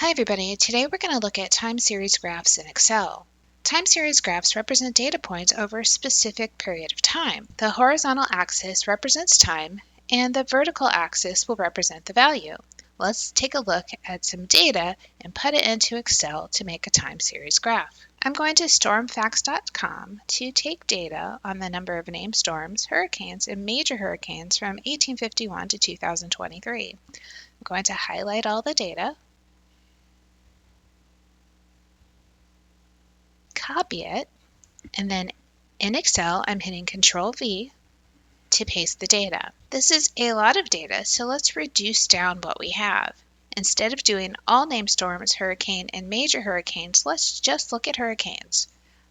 Hi everybody, today we're going to look at time series graphs in Excel. Time series graphs represent data points over a specific period of time. The horizontal axis represents time and the vertical axis will represent the value. Let's take a look at some data and put it into Excel to make a time series graph. I'm going to stormfacts.com to take data on the number of named storms, hurricanes, and major hurricanes from 1851 to 2023. I'm going to highlight all the data, copy it, and then in Excel, I'm hitting Control V to paste the data. This is a lot of data, so let's reduce down what we have. Instead of doing all named storms, hurricane, and major hurricanes, let's just look at hurricanes.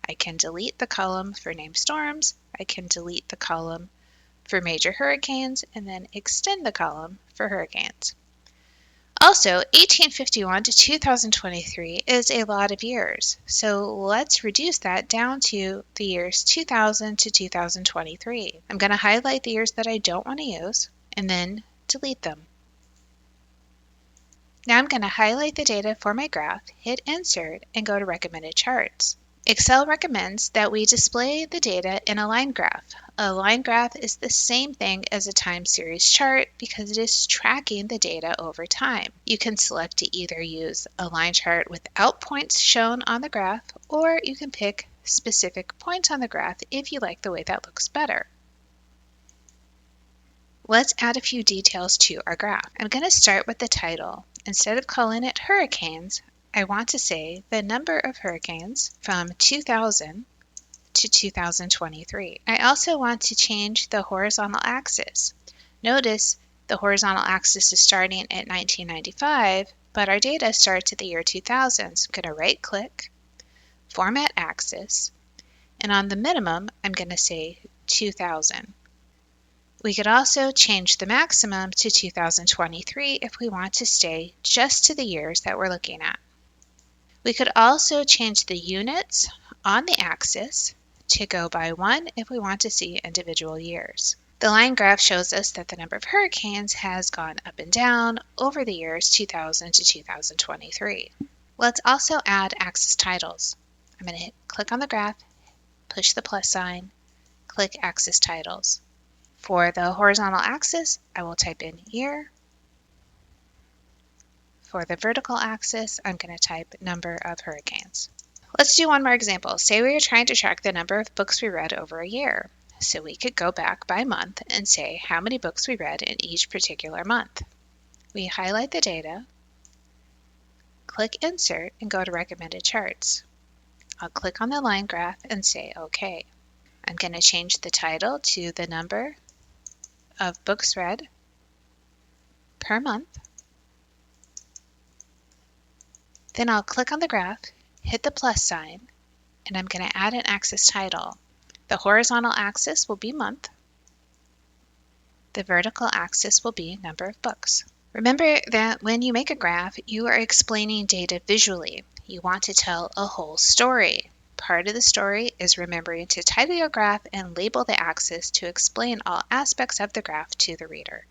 I can delete the column for named storms, I can delete the column for major hurricanes, and then extend the column for hurricanes. Also, 1851 to 2023 is a lot of years, so let's reduce that down to the years 2000 to 2023. I'm going to highlight the years that I don't want to use and then delete them. Now I'm going to highlight the data for my graph, hit Insert, and go to Recommended Charts. Excel recommends that we display the data in a line graph. A line graph is the same thing as a time series chart because it is tracking the data over time. You can select to either use a line chart without points shown on the graph, or you can pick specific points on the graph if you like the way that looks better. Let's add a few details to our graph. I'm going to start with the title. Instead of calling it hurricanes, I want to say the number of hurricanes from 2000 to 2023. I also want to change the horizontal axis. Notice the horizontal axis is starting at 1995, but our data starts at the year 2000. So I'm going to right click, Format Axis, and on the minimum, I'm going to say 2000. We could also change the maximum to 2023 if we want to stay just to the years that we're looking at. We could also change the units on the axis to go by 1 if we want to see individual years. The line graph shows us that the number of hurricanes has gone up and down over the years 2000 to 2023. Let's also add axis titles. I'm going to click on the graph, push the plus sign, click axis titles. For the horizontal axis, I will type in year. For the vertical axis, I'm going to type number of hurricanes. Let's do one more example. Say we are trying to track the number of books we read over a year. So we could go back by month and say how many books we read in each particular month. We highlight the data, click Insert, and go to Recommended Charts. I'll click on the line graph and say OK. I'm going to change the title to the number of books read per month. Then I'll click on the graph, hit the plus sign, and I'm going to add an axis title. The horizontal axis will be month. The vertical axis will be number of books. Remember that when you make a graph, you are explaining data visually. You want to tell a whole story. Part of the story is remembering to title your graph and label the axis to explain all aspects of the graph to the reader.